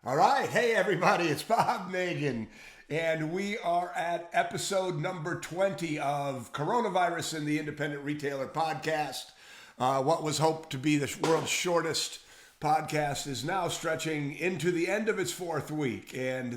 All right. Hey, everybody. It's Bob Megan. And we are at episode number 20 of Coronavirus in the Independent Retailer podcast. What was hoped to be the world's shortest podcast is now stretching into the end of its fourth week. And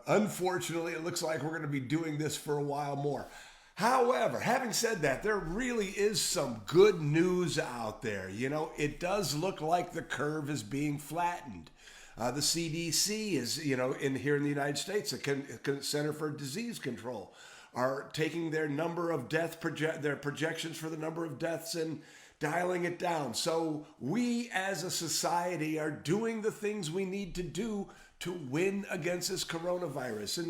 unfortunately, it looks like we're going to be doing this for a while more. However, having said that, there really is some good news out there. It does look like the curve is being flattened. The CDC is, here in the United States, the Center for Disease Control, are taking their number of their projections for the number of deaths and dialing it down. So we as a society are doing the things we need to do to win against this coronavirus. And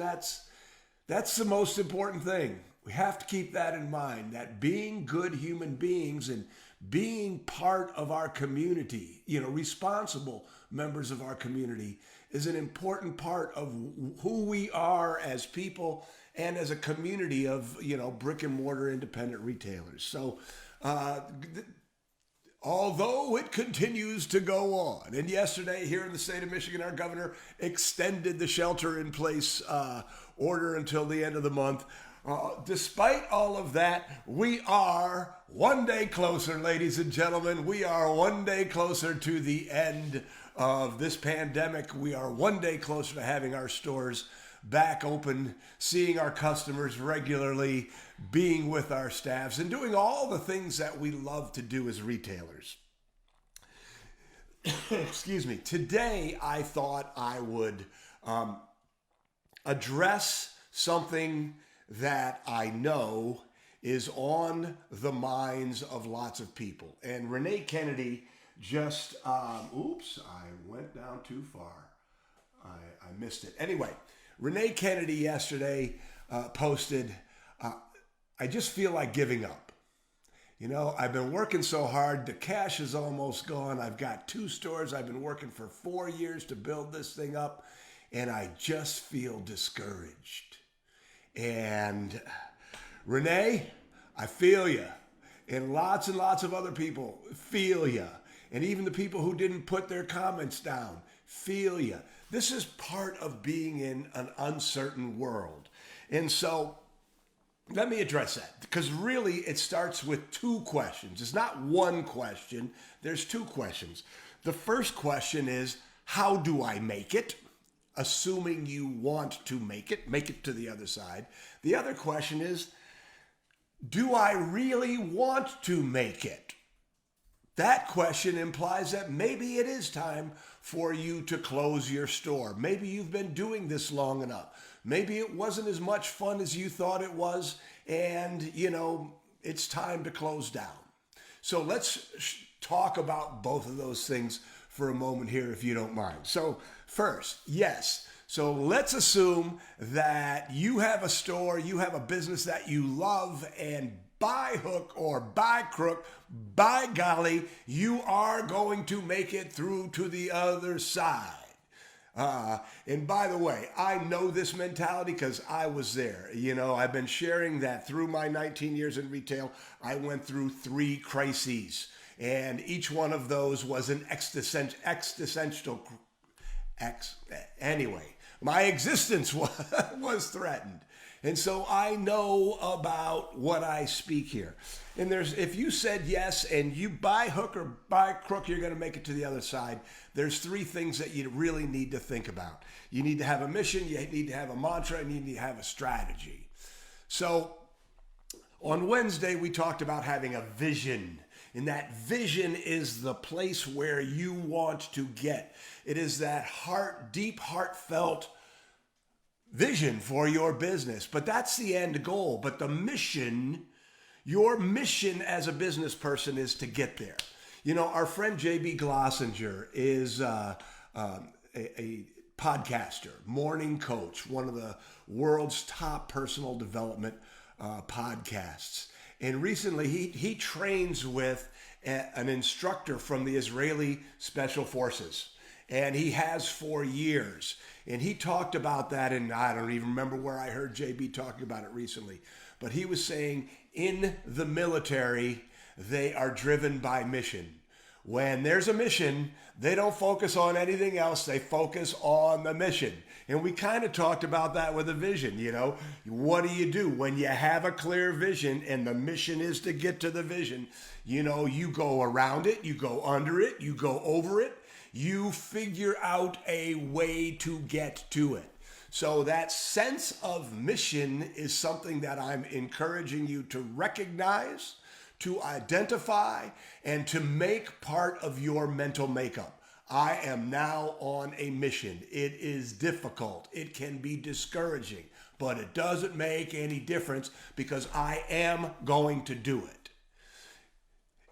that's the most important thing. We have to keep that in mind, that being good human beings and being part of our community, responsible members of our community, is an important part of who we are as people and as a community of, brick and mortar independent retailers. So, although it continues to go on, and yesterday here in the state of Michigan, our governor extended the shelter in place order until the end of the month. Despite all of that, we are one day closer, ladies and gentlemen. We are one day closer to the end of this pandemic. We are one day closer to having our stores back open, seeing our customers regularly, being with our staffs, and doing all the things that we love to do as retailers. Excuse me. Today, I thought I would address something that I know is on the minds of lots of people. And Renee Kennedy just, oops, I went down too far. I missed it. Anyway, Renee Kennedy yesterday posted, I just feel like giving up. I've been working so hard. The cash is almost gone. I've got 2 stores. I've been working for 4 years to build this thing up. And I just feel discouraged. And Renee, I feel you. And lots of other people feel you. And even the people who didn't put their comments down feel you. This is part of being in an uncertain world. And so let me address that, because really it starts with 2 questions. It's not one question. There's 2 questions. The first question is, how do I make it? Assuming you want to make it to the other side. The other question is, do I really want to make it? That question implies that maybe it is time for you to close your store. Maybe you've been doing this long enough. Maybe it wasn't as much fun as you thought it was, and, it's time to close down. So let's talk about both of those things for a moment here, if you don't mind. So first, yes. So let's assume that you have a store, you have a business that you love, and by hook or by crook, by golly, you are going to make it through to the other side. And by the way, I know this mentality because I was there. I've been sharing that through my 19 years in retail. I went through 3 crises. And each one of those was an anyway, my existence was threatened. And so I know about what I speak here. And if you said yes and you by hook or by crook, you're going to make it to the other side, there's 3 things that you really need to think about. You need to have a mission, you need to have a mantra, and you need to have a strategy. So on Wednesday, we talked about having a vision. And that vision is the place where you want to get. It is that deep, heartfelt vision for your business. But that's the end goal. But the mission, your mission as a business person is to get there. Our friend J.B. Glossinger is a podcaster, morning coach, one of the world's top personal development podcasts. And recently he trains with an instructor from the Israeli Special Forces. And he has for years. And he talked about that, and I don't even remember where I heard JB talking about it recently. But he was saying in the military, they are driven by mission. When there's a mission, they don't focus on anything else. They focus on the mission. And we kind of talked about that with a vision. What do you do when you have a clear vision and the mission is to get to the vision? You go around it, you go under it, you go over it, you figure out a way to get to it. So that sense of mission is something that I'm encouraging you to recognize, to identify, and to make part of your mental makeup. I am now on a mission. It is difficult. It can be discouraging, but it doesn't make any difference because I am going to do it.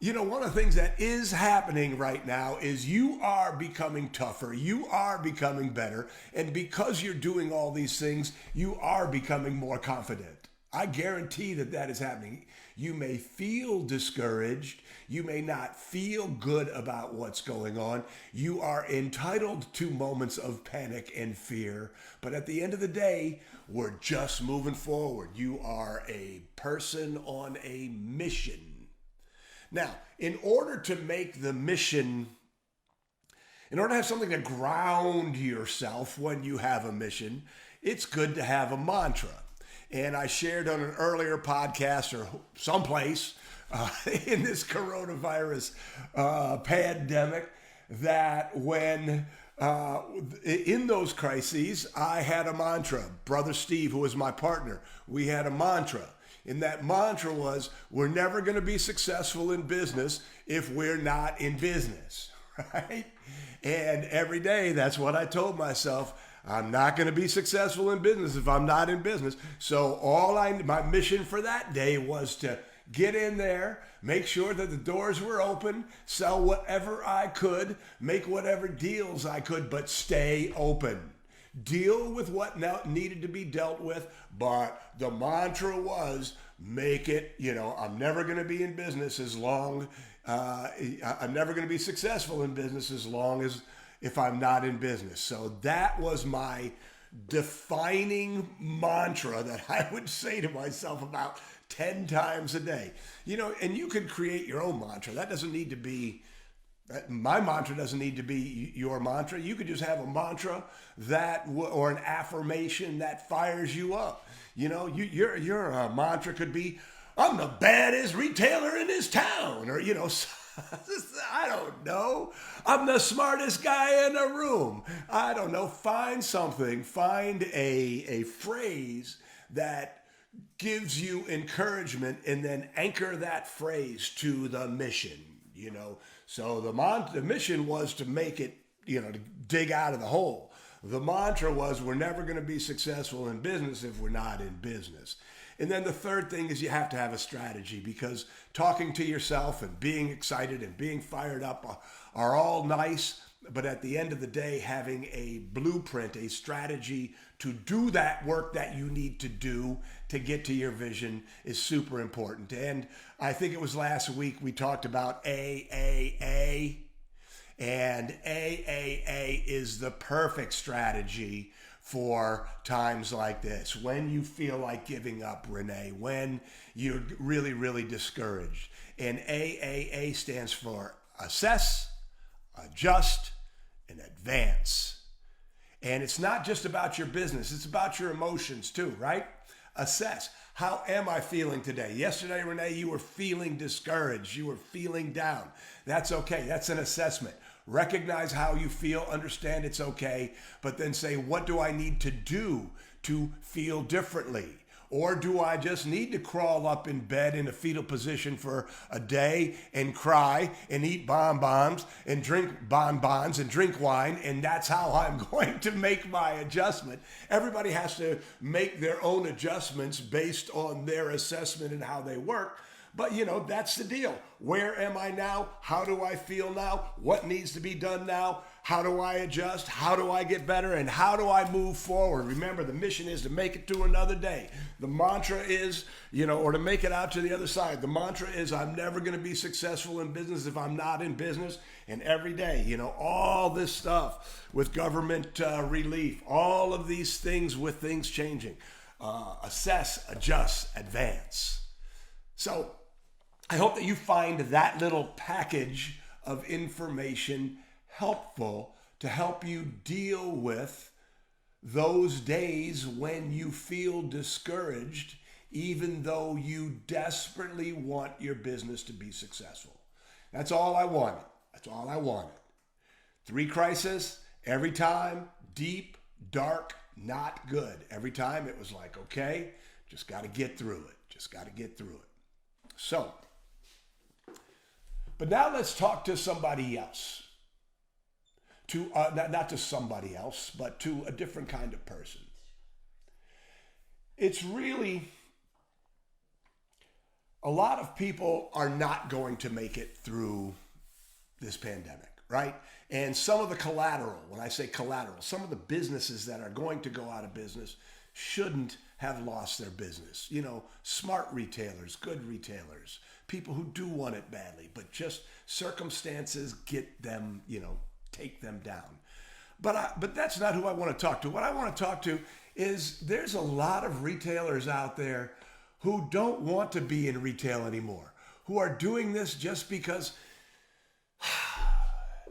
One of the things that is happening right now is you are becoming tougher. You are becoming better. And because you're doing all these things, you are becoming more confident. I guarantee that is happening. You may feel discouraged. You may not feel good about what's going on. You are entitled to moments of panic and fear. But at the end of the day, we're just moving forward. You are a person on a mission. Now, in order to make the mission, in order to have something to ground yourself when you have a mission, it's good to have a mantra. And I shared on an earlier podcast or someplace in this coronavirus pandemic that when in those crises, I had a mantra. Brother Steve, who was my partner, we had a mantra. And that mantra was, we're never going to be successful in business if we're not in business, right? And every day, that's what I told myself. I'm not going to be successful in business if I'm not in business. So my mission for that day was to get in there, make sure that the doors were open, sell whatever I could, make whatever deals I could, but stay open. Deal with what needed to be dealt with, but the mantra was make it, I'm never going to be in business I'm never going to be successful in business as long as if I'm not in business. So that was my defining mantra that I would say to myself about 10 times a day. And you can create your own mantra. That doesn't need to be my mantra doesn't need to be your mantra. You could just have a mantra or an affirmation that fires you up. Your mantra could be, I'm the baddest retailer in this town. Or, I don't know. I'm the smartest guy in the room. I don't know. Find something. Find a phrase that gives you encouragement and then anchor that phrase to the mission, So the mission was to make it, to dig out of the hole. The mantra was, we're never going to be successful in business if we're not in business. And then the third thing is you have to have a strategy, because talking to yourself and being excited and being fired up are all nice. But at the end of the day, having a blueprint, a strategy to do that work that you need to do to get to your vision is super important. And I think it was last week we talked about AAA. And AAA is the perfect strategy for times like this. When you feel like giving up, Renee, when you're really, really discouraged. And AAA stands for assess, adjust, and advance. And it's not just about your business, it's about your emotions too, right? Assess. How am I feeling today? Yesterday, Renee, you were feeling discouraged. You were feeling down. That's okay. That's an assessment. Recognize how you feel, understand it's okay, but then say, what do I need to do to feel differently? Or do I just need to crawl up in bed in a fetal position for a day and cry and eat bonbons and drink bonbons and drink wine, and that's how I'm going to make my adjustment? Everybody has to make their own adjustments based on their assessment and how they work. But, that's the deal. Where am I now? How do I feel now? What needs to be done now? How do I adjust? How do I get better? And how do I move forward? Remember, the mission is to make it to another day. The mantra is, or to make it out to the other side. The mantra is, I'm never going to be successful in business if I'm not in business. And every day, all this stuff with government relief, all of these things with things changing. Assess, adjust, advance. So I hope that you find that little package of information helpful to help you deal with those days when you feel discouraged, even though you desperately want your business to be successful. That's all I wanted. That's all I wanted. 3 crises, every time, deep, dark, not good. Every time it was like, okay, just got to get through it. Just got to get through it. So, but now let's talk to somebody else. Not to somebody else, but to a different kind of person. It's really, a lot of people are not going to make it through this pandemic, right? And some of the collateral, when I say collateral, some of the businesses that are going to go out of business shouldn't have lost their business. You know, smart retailers, good retailers, people who do want it badly, but just circumstances get them, take them down. But that's not who I want to talk to. What I want to talk to is there's a lot of retailers out there who don't want to be in retail anymore, who are doing this just because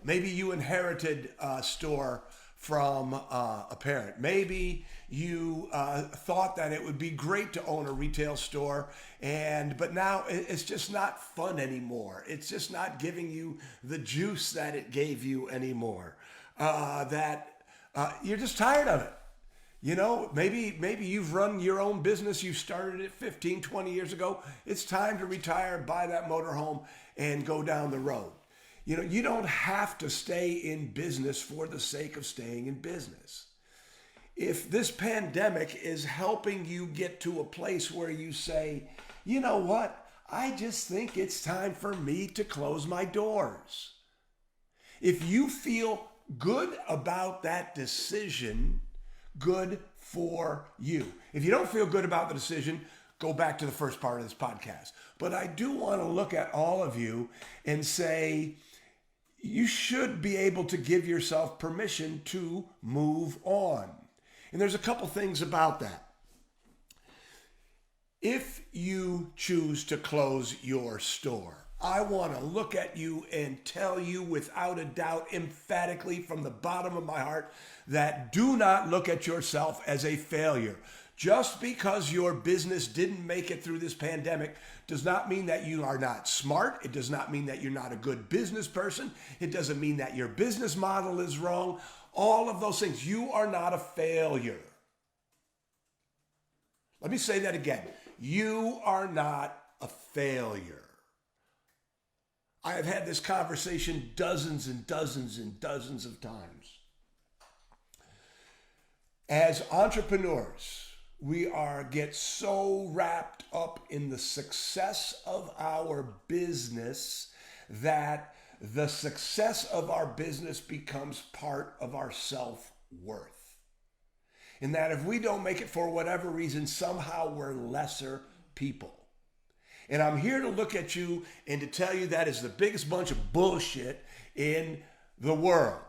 maybe you inherited a store from a parent. Maybe you thought that it would be great to own a retail store, but now it's just not fun anymore. It's just not giving you the juice that it gave you anymore. You're just tired of it. Maybe you've run your own business. You started it 15, 20 years ago. It's time to retire, buy that motorhome, and go down the road. You don't have to stay in business for the sake of staying in business. If this pandemic is helping you get to a place where you say, you know what, I just think it's time for me to close my doors. If you feel good about that decision, good for you. If you don't feel good about the decision, go back to the first part of this podcast. But I do want to look at all of you and say, you should be able to give yourself permission to move on. And there's a couple things about that. If you choose to close your store, I want to look at you and tell you without a doubt, emphatically from the bottom of my heart, that do not look at yourself as a failure. Just because your business didn't make it through this pandemic does not mean that you are not smart. It does not mean that you're not a good business person. It doesn't mean that your business model is wrong. All of those things. You are not a failure. Let me say that again. You are not a failure. I have had this conversation dozens and dozens and dozens of times. As entrepreneurs, we get so wrapped up in the success of our business that the success of our business becomes part of our self-worth. And that if we don't make it for whatever reason, somehow we're lesser people. And I'm here to look at you and to tell you that is the biggest bunch of bullshit in the world.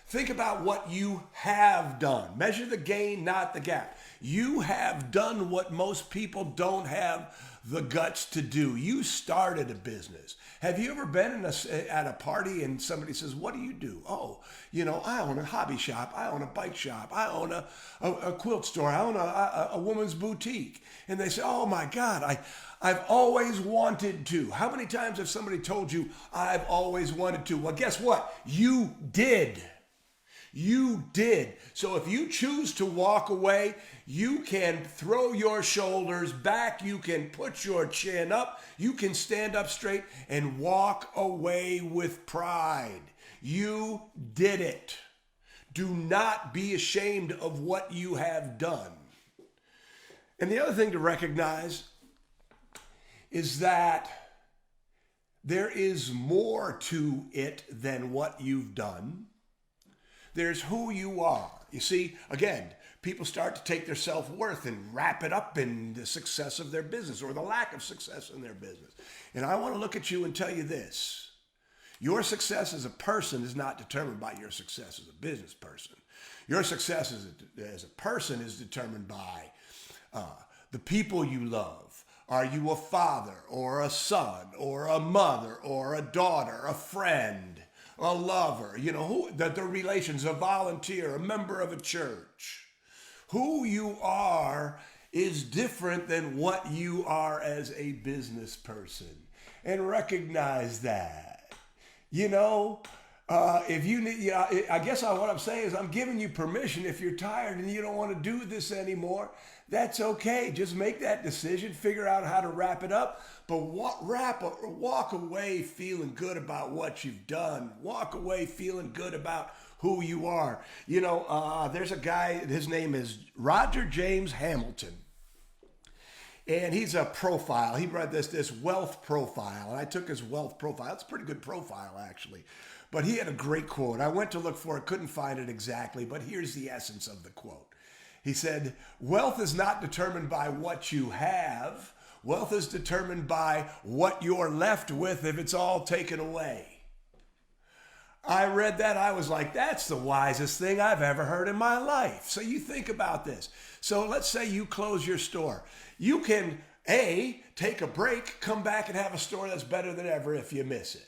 Think about what you have done. Measure the gain, not the gap. You have done what most people don't have the guts to do. You started a business. Have you ever been at a party and somebody says, what do you do? Oh, I own a hobby shop. I own a bike shop. I own a quilt store. I own a woman's boutique. And they say, oh my God, I've always wanted to. How many times have somebody told you, I've always wanted to? Well, guess what? You did. You did. So if you choose to walk away, you can throw your shoulders back. You can put your chin up. You can stand up straight and walk away with pride. You did it. Do not be ashamed of what you have done. And the other thing to recognize is that there is more to it than what you've done. There's who you are. You see, again, people start to take their self-worth and wrap it up in the success of their business or the lack of success in their business. And I want to look at you and tell you this. Your success as a person is not determined by your success as a business person. Your success as a person is determined by the people you love, Are you a father or a son or a mother or a daughter, a friend, a lover? You know, the relations, a volunteer, a member of a church. Who you are is different than what you are as a business person. And recognize that. You know, if you need, I guess what I'm saying is I'm giving you permission. If you're tired and you don't want to do this anymore, that's okay. Just make that decision, figure out how to wrap it up, but walk away feeling good about what you've done. Walk away feeling good about who you are. You know, there's a guy, his name is Roger James Hamilton. And he's a profile. He read this wealth profile, and I took his wealth profile. It's a pretty good profile, actually. But he had a great quote. I went to look for it, couldn't find it exactly, but here's the essence of the quote. He said, wealth is not determined by what you have. Wealth is determined by what you're left with if it's all taken away. I read that. I was like, that's the wisest thing I've ever heard in my life. So you think about this. So let's say you close your store. You can, take a break, come back and have a store that's better than ever if you miss it.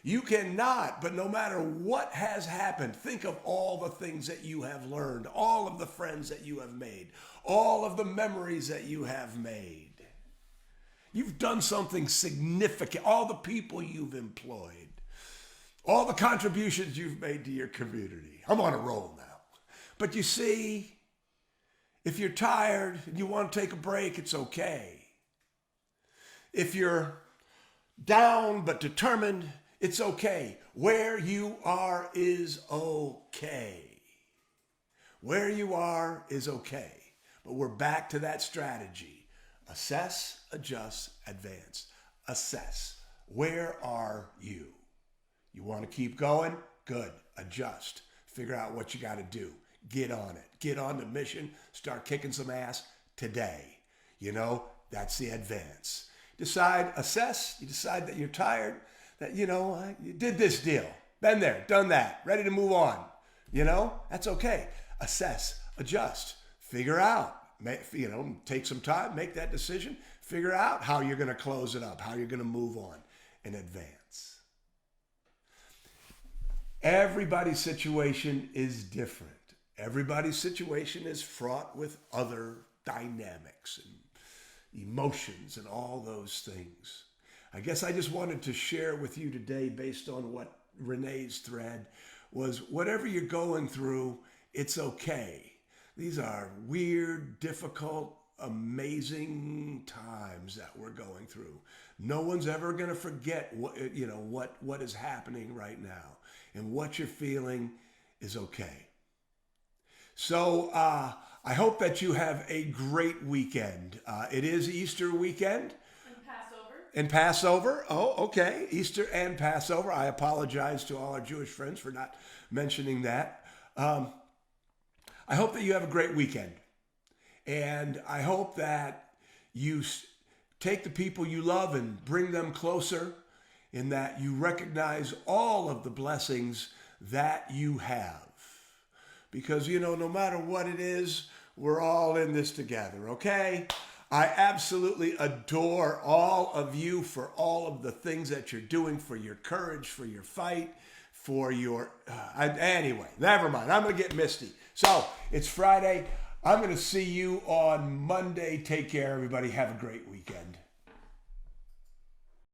You cannot, but no matter what has happened, think of all the things that you have learned, all of the friends that you have made, all of the memories that you have made. You've done something significant, all the people you've employed, all the contributions you've made to your community. I'm on a roll now. But you see, if you're tired and you want to take a break, it's okay. If you're down but determined, it's okay. Where you are is okay. Where you are is okay. But we're back to that strategy. Assess, adjust, advance. Assess. Where are you? You want to keep going? Good. Adjust. Figure out what you got to do. Get on it. Get on the mission. Start kicking some ass today. You know, that's the advance. Decide, assess. You decide that you're tired, that, you know, you did this deal. Been there, done that, ready to move on. You know, that's okay. Assess, adjust, figure out. Take some time, make that decision, figure out how you're going to close it up, how you're going to move on and advance. Everybody's situation is different. Everybody's situation is fraught with other dynamics and emotions and all those things. I guess I just wanted to share with you today, based on what Renee's thread was, whatever you're going through, it's okay. These are weird, difficult, amazing times that we're going through. No one's ever going to forget what is happening right now, and what you're feeling is okay. So I hope that you have a great weekend. It is Easter weekend. And Passover. Oh, okay. Easter and Passover. I apologize to all our Jewish friends for not mentioning that. I hope that you have a great weekend. And I hope that you take the people you love and bring them closer, in that you recognize all of the blessings that you have. Because, you know, no matter what it is, we're all in this together, okay? I absolutely adore all of you for all of the things that you're doing, for your courage, for your fight, for your... anyway, never mind. I'm going to get misty. So, it's Friday. I'm going to see you on Monday. Take care, everybody. Have a great weekend.